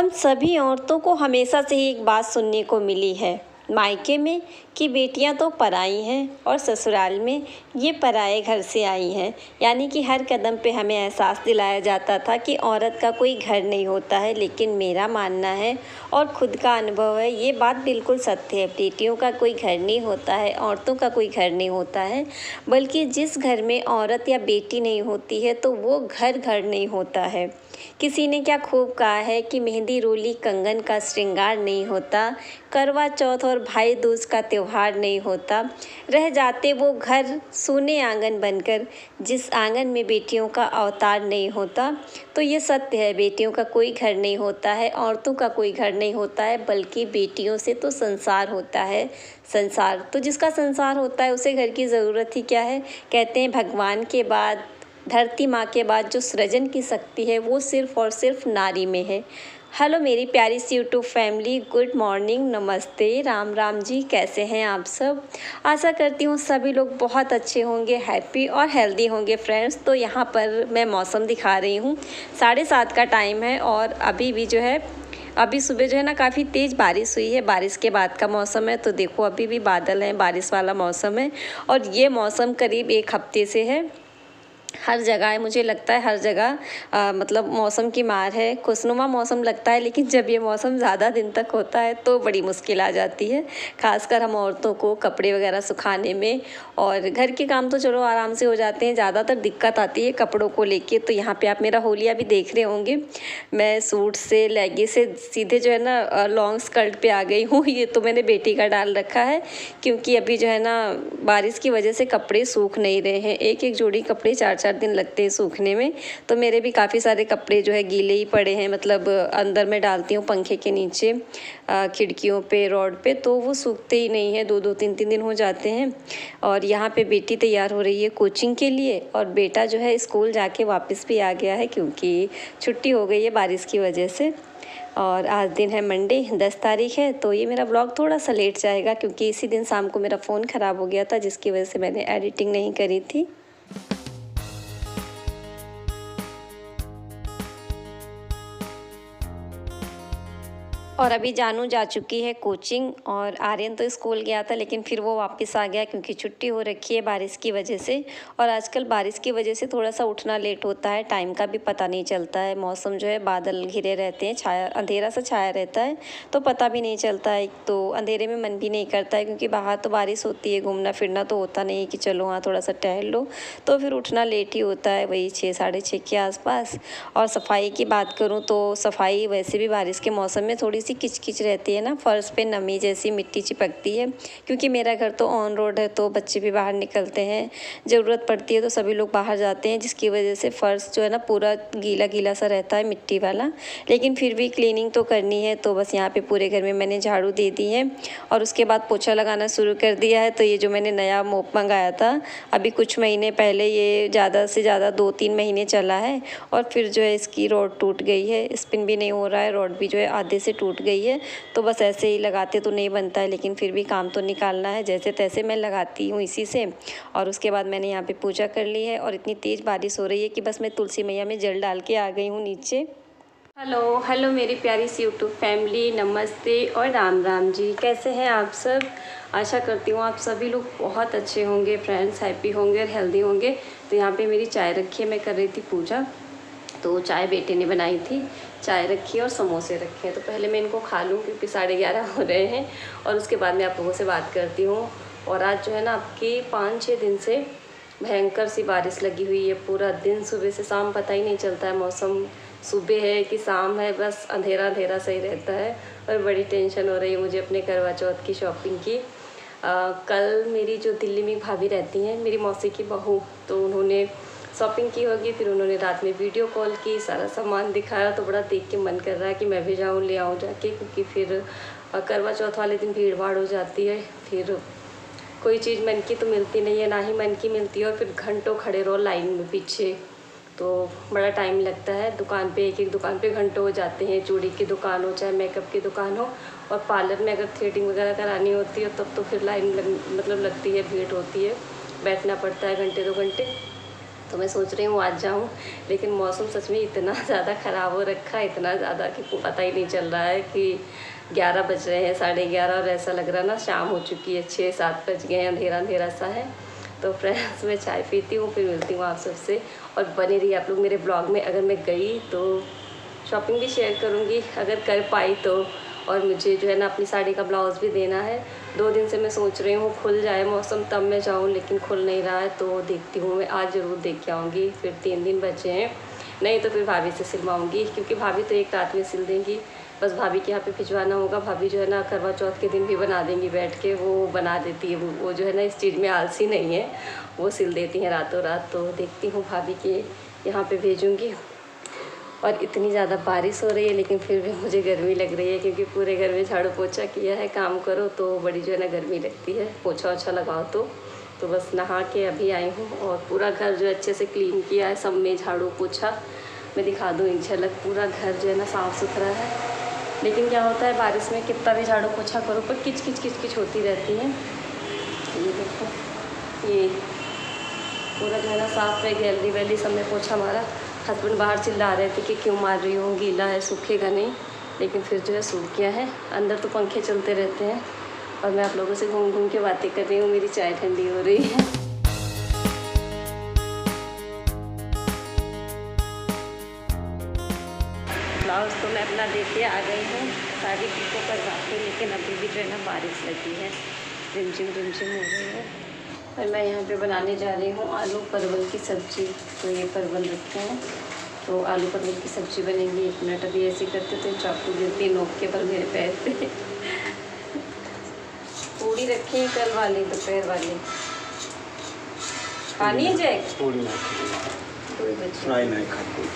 हम सभी औरतों को हमेशा से ही एक बात सुनने को मिली है मायके में कि बेटियां तो पराई हैं और ससुराल में ये पराए घर से आई हैं। यानी कि हर कदम पे हमें एहसास दिलाया जाता था कि औरत का कोई घर नहीं होता है। लेकिन मेरा मानना है और खुद का अनुभव है, ये बात बिल्कुल सत्य है। बेटियों का कोई घर नहीं होता है, औरतों का कोई घर नहीं होता है, बल्कि जिस घर में औरत या बेटी नहीं होती है तो वो घर नहीं होता है। किसी ने क्या खूब कहा है कि मेहंदी रोली कंगन का श्रृंगार नहीं होता, करवा चौथ और भाई दूज का त्योहार नहीं होता, रह जाते वो घर सोने आंगन बनकर जिस आंगन में बेटियों का अवतार नहीं होता। तो ये सत्य है, बेटियों का कोई घर नहीं होता है, औरतों का कोई घर नहीं होता है, बल्कि बेटियों से तो संसार होता है। संसार तो जिसका संसार होता है उसे घर की ज़रूरत ही क्या है। कहते हैं भगवान के बाद, धरती माँ के बाद जो सृजन की शक्ति है वो सिर्फ़ और सिर्फ नारी में है। हेलो मेरी प्यारी सी यूट्यूब फैमिली, गुड मॉर्निंग, नमस्ते, राम राम जी। कैसे हैं आप सब? आशा करती हूँ सभी लोग बहुत अच्छे होंगे, हैप्पी और हेल्दी होंगे फ्रेंड्स। तो यहाँ पर मैं मौसम दिखा रही हूँ, 7:30 का टाइम है और अभी भी जो है अभी सुबह जो है ना काफ़ी तेज़ बारिश हुई है। बारिश के बाद का मौसम है, तो देखो अभी भी बादल हैं, बारिश वाला मौसम है। और ये मौसम करीब 1 हफ्ते से है। हर जगह है, मुझे लगता है हर जगह मतलब मौसम की मार है। खुशनुमा मौसम लगता है, लेकिन जब ये मौसम ज़्यादा दिन तक होता है तो बड़ी मुश्किल आ जाती है, खासकर हम औरतों को कपड़े वगैरह सुखाने में। और घर के काम तो चलो आराम से हो जाते हैं, ज़्यादातर दिक्कत आती है कपड़ों को लेके। तो यहाँ पे आप मेरा होलिया भी देख रहे होंगे, मैं सूट से लेगी से सीधे जो है ना लॉन्ग स्कर्ट पे आ गई हूँ। ये तो मैंने बेटी का डाल रखा है, क्योंकि अभी जो है ना बारिश की वजह से कपड़े सूख नहीं रहे हैं। एक एक जोड़ी कपड़े 4-4 दिन लगते हैं सूखने में। तो मेरे भी काफ़ी सारे कपड़े जो है गीले ही पड़े हैं, मतलब अंदर मैं डालती हूँ पंखे के नीचे, खिड़कियों पे, रॉड पे, तो वो सूखते ही नहीं है, 2-2 3-3 दिन हो जाते हैं। और यहाँ पे बेटी तैयार हो रही है कोचिंग के लिए, और बेटा जो है स्कूल जाके वापस भी आ गया है, क्योंकि छुट्टी हो गई है बारिश की वजह से। और आज दिन है मंडे, 10 तारीख है। तो ये मेरा ब्लॉग थोड़ा सा लेट जाएगा, क्योंकि इसी दिन शाम को मेरा फ़ोन ख़राब हो गया था, जिसकी वजह से मैंने एडिटिंग नहीं करी थी। और अभी जानू जा चुकी है कोचिंग, और आर्यन तो स्कूल गया था लेकिन फिर वो वापस आ गया, क्योंकि छुट्टी हो रखी है बारिश की वजह से। और आजकल बारिश की वजह से थोड़ा सा उठना लेट होता है, टाइम का भी पता नहीं चलता है। मौसम जो है बादल घिरे रहते हैं, छाया अंधेरा सा छाया रहता है, तो पता भी नहीं चलता है। तो अंधेरे में मन भी नहीं करता है, क्योंकि बाहर तो बारिश होती है, घूमना फिरना तो होता नहीं है कि चलो हाँ थोड़ा सा टहल लो। तो फिर उठना लेट ही होता है, वही 6 साढ़े 6 के आसपास। और सफाई की बात करूँ तो सफाई वैसे भी बारिश के मौसम में थोड़ी सी किचकिच रहती है ना, फर्श पे नमी जैसी मिट्टी चिपकती है। क्योंकि मेरा घर तो ऑन रोड है, तो बच्चे भी बाहर निकलते हैं, ज़रूरत पड़ती है तो सभी लोग बाहर जाते हैं, जिसकी वजह से फ़र्श जो है ना पूरा गीला गीला सा रहता है, मिट्टी वाला। लेकिन फिर भी क्लीनिंग तो करनी है, तो बस यहाँ पे पूरे घर में मैंने झाड़ू दे दी है और उसके बाद पोछा लगाना शुरू कर दिया है। तो ये जो मैंने नया मोप मंगाया था अभी कुछ महीने पहले, ये ज़्यादा से ज़्यादा 2-3 महीने चला है, और फिर जो है इसकी रॉड टूट गई है, स्पिन भी नहीं हो रहा है, रॉड भी जो है आधे से टूट गई है। तो बस ऐसे ही लगाते तो नहीं बनता है, लेकिन फिर भी काम तो निकालना है, जैसे तैसे मैं लगाती हूँ इसी से। और उसके बाद मैंने यहाँ पे पूजा कर ली है, और इतनी तेज़ बारिश हो रही है कि बस मैं तुलसी मैया में जल डाल के आ गई हूँ नीचे। हेलो मेरी प्यारी सी यूट्यूब फैमिली, नमस्ते और राम राम जी। कैसे हैं आप सब? आशा करती हूँ आप सभी लोग बहुत अच्छे होंगे फ्रेंड्स, हैप्पी होंगे और हेल्दी होंगे। तो यहाँ पे मेरी चाय रखी है, मैं कर रही थी पूजा, तो चाय बेटे ने बनाई थी, चाय रखी है और समोसे रखे हैं। तो पहले मैं इनको खा लूँ, क्योंकि 11:30 हो रहे हैं, और उसके बाद मैं आप लोगों से बात करती हूँ। और आज जो है ना आपकी 5-6 दिन से भयंकर सी बारिश लगी हुई है, पूरा दिन सुबह से शाम पता ही नहीं चलता है, मौसम सुबह है कि शाम है, बस अंधेरा अंधेरा सही रहता है। और बड़ी टेंशन हो रही है मुझे अपने करवा चौथ की शॉपिंग की। कल मेरी जो दिल्ली में भाभी रहती हैं, मेरी मौसी की बहू, तो उन्होंने शॉपिंग की होगी, फिर उन्होंने रात में वीडियो कॉल की, सारा सामान दिखाया। तो बड़ा देख के मन कर रहा है कि मैं भी जाऊँ, ले आऊँ जाके, क्योंकि फिर करवा चौथ वाले दिन भीड़ भाड़ हो जाती है, फिर कोई चीज़ मन की तो मिलती नहीं है, ना ही मन की मिलती है, और फिर घंटों खड़े रहो लाइन में पीछे, तो बड़ा टाइम लगता है। दुकान पे एक दुकान पे घंटों हो जाते हैं, चूड़ी की दुकान हो चाहे मेकअप की दुकान हो, और पार्लर में अगर थ्रेडिंग वगैरह करानी होती है तब तो फिर लाइन लगती है, भीड़ होती है, बैठना पड़ता है घंटे 2 घंटे। तो मैं सोच रही हूँ आज जाऊँ, लेकिन मौसम सच में इतना ज़्यादा ख़राब हो रखा है, इतना ज़्यादा कि पता ही नहीं चल रहा है कि 11 बज रहे हैं, 11:30, और ऐसा लग रहा है ना शाम हो चुकी है, 6-7 बज गए हैं, अंधेरा अंधेरा सा है। तो फ्रेंड्स मैं चाय पीती हूँ, फिर मिलती हूँ आप सबसे, और बने रहिए आप लोग मेरे ब्लॉग में। अगर मैं गई तो शॉपिंग भी शेयर करूँगी अगर कर पाई तो, और मुझे जो है ना अपनी साड़ी का ब्लाउज़ भी देना है। 2 दिन से मैं सोच रही हूँ खुल जाए मौसम तब मैं जाऊँ, लेकिन खुल नहीं रहा है, तो देखती हूँ मैं आज ज़रूर देख के आऊँगी। फिर 3 दिन बचे हैं, नहीं तो फिर भाभी से सिलवाऊँगी, क्योंकि भाभी तो एक रात में सिल देंगी। बस भाभी के यहाँ पे भिजवाना होगा। भाभी जो है ना करवा चौथ के दिन भी बना देंगी बैठ के, वो बना देती है, वो जो है ना इस चीज़ में आलसी नहीं है, वो सिल देती हैं रातों रात। तो देखती हूँ भाभी के यहाँ पे भेजूँगी। और इतनी ज़्यादा बारिश हो रही है, लेकिन फिर भी मुझे गर्मी लग रही है, क्योंकि पूरे घर में झाड़ू पोछा किया है, काम करो तो बड़ी जो है ना गर्मी लगती है, पोछा ओछा लगाओ तो बस नहा के अभी आई हूँ, और पूरा घर जो अच्छे से क्लीन किया है, सब में झाड़ू पोछा। मैं दिखा दूँ एक झलक, पूरा घर जो है ना साफ़ सुथरा है। लेकिन क्या होता है बारिश में कितना भी झाड़ू पोछा करो पर किच किच किच किच होती रहती है। ये देखो, ये पूरा जो है ना साफ़ है, गैलरी वैली सब में पोछा मारा। हस्बैंड बाहर चिल्ला रहे थे कि क्यों मार रही हो, गीला है सूखेगा नहीं, लेकिन फिर जो है सूख गया है। अंदर तो पंखे चलते रहते हैं, और मैं आप लोगों से घूम घूम के बातें कर रही हूँ, मेरी चाय ठंडी हो रही है। ब्लाउज़ तो मैं अपना देके आ गई हूँ, साड़ी पिको करवा के, लेकिन अभी भी जो है ना बारिश लगी है, रिमझिम रिमझिम हो रही है। और मैं यहाँ पे बनाने जा रही हूँ आलू परवल की सब्ज़ी। तो ये परवल रखे हैं, तो आलू परवल की सब्ज़ी बनेगी। 1 मिनट अभी ऐसे करते तो चाकू गिरती नोक के पर मेरे पैर पे। पूड़ी रखी है कल वाली, दोपहर वाली खानी है जैक, पूड़ी फ्राई नहीं खाती।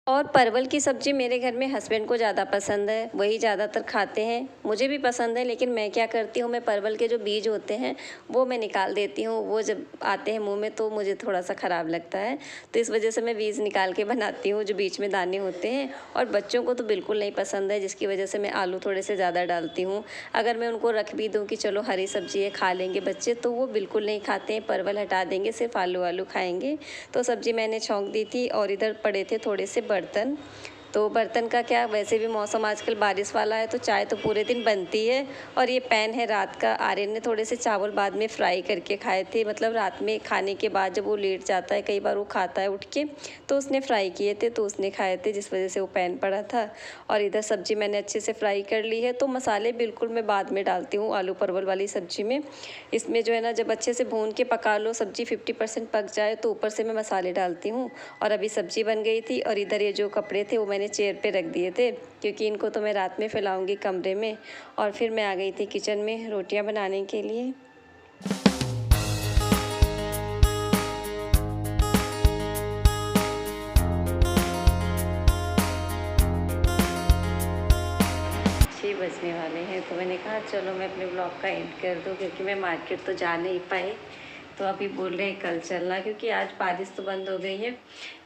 और परवल की सब्ज़ी मेरे घर में हस्बैंड को ज़्यादा पसंद है, वही ज़्यादातर खाते हैं। मुझे भी पसंद है, लेकिन मैं क्या करती हूँ, मैं परवल के जो बीज होते हैं वो मैं निकाल देती हूँ। वो जब आते हैं मुंह में तो मुझे थोड़ा सा ख़राब लगता है, तो इस वजह से मैं बीज निकाल के बनाती हूँ, जो बीच में दाने होते हैं। और बच्चों को तो बिल्कुल नहीं पसंद है, जिसकी वजह से मैं आलू थोड़े से ज़्यादा डालती हूँ। अगर मैं उनको रख भी दूँ कि चलो हरी सब्ज़ी है खा लेंगे बच्चे, तो वो बिल्कुल नहीं खाते हैं, परवल हटा देंगे, सिर्फ आलू आलू खाएँगे। तो सब्ज़ी मैंने छौंक दी थी, और इधर पड़े थे थोड़े से बर्तन। तो बर्तन का क्या, वैसे भी मौसम आजकल बारिश वाला है, तो चाय तो पूरे दिन बनती है। और ये पैन है रात का, आर्यन ने थोड़े से चावल बाद में फ्राई करके खाए थे, मतलब रात में खाने के बाद जब वो लेट जाता है, कई बार वो खाता है उठ के, तो उसने फ्राई किए थे, तो उसने खाए थे, जिस वजह से वो पैन पड़ा था। और इधर सब्ज़ी मैंने अच्छे से फ्राई कर ली है। तो मसाले बिल्कुल मैं बाद में डालती हूँ आलू परवल वाली सब्ज़ी में। इसमें जो है ना जब अच्छे से भून के पका लो, सब्ज़ी 50% पक जाए, तो ऊपर से मैं मसाले डालती हूँ। और अभी सब्ज़ी बन गई थी, और इधर ये जो कपड़े थे वो मैंने चेयर पे रख दिए थे, क्योंकि इनको तो मैं रात में फैलाऊंगी कमरे में। और फिर मैं आ गई थी किचन में रोटियां बनाने के लिए। बजने वाले हैं, तो मैंने कहा चलो मैं अपने ब्लॉग का एंड कर दूं, क्योंकि मैं मार्केट तो जा नहीं पाई। तो अभी बोल रहे हैं कल चलना, क्योंकि आज बारिश तो बंद हो गई है,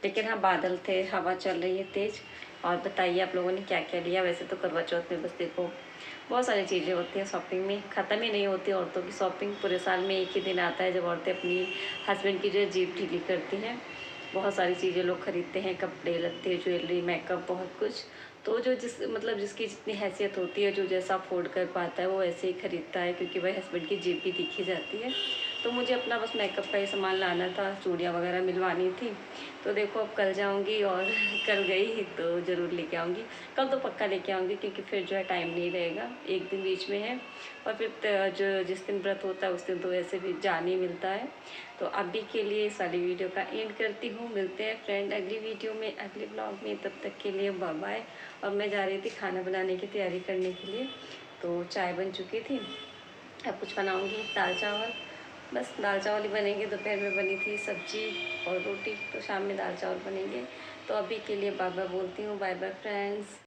लेकिन हाँ बादल थे, हवा चल रही है तेज़। और बताइए आप लोगों ने क्या क्या लिया। वैसे तो करवा चौथ में बस देखो बहुत सारी चीज़ें होती हैं शॉपिंग में, ख़त्म ही नहीं होती औरतों की शॉपिंग। पूरे साल में एक ही दिन आता है जब औरतें अपनी हस्बैंड की जो है जेब ढीली करती हैं। बहुत सारी चीज़ें लोग ख़रीदते हैं, कपड़े लत्ते ज्वेलरी मेकअप बहुत कुछ। तो जो जिसकी जितनी हैसियत होती है, जो जैसा अफोर्ड कर पाता है वो ऐसे ही ख़रीदता है, क्योंकि भाई हस्बैंड की जेब भी दिखी जाती है। तो मुझे अपना बस मेकअप का ही सामान लाना था, चूड़ियाँ वगैरह मिलवानी थी। तो देखो अब कल जाऊँगी, और कल गई तो ज़रूर लेके आऊँगी। कल तो पक्का लेके आऊँगी, क्योंकि फिर जो है टाइम नहीं रहेगा, एक दिन बीच में है। और फिर जो जिस दिन व्रत होता है उस दिन तो वैसे भी जा नहीं मिलता है। तो अभी के लिए इस वाली वीडियो का एंड करती हूँ। मिलते हैं फ्रेंड अगली वीडियो में, अगले ब्लॉग में। तब तक के लिए बाय बाय। और मैं जा रही थी खाना बनाने की तैयारी करने के लिए। तो चाय बन चुकी थी, अब कुछ बनाऊँगी, दाल चावल। बस दाल चावल ही बनेंगे। दोपहर में बनी थी सब्जी और रोटी, तो शाम में दाल चावल बनेंगे। तो अभी के लिए बाय बाय बोलती हूँ। Bye bye friends.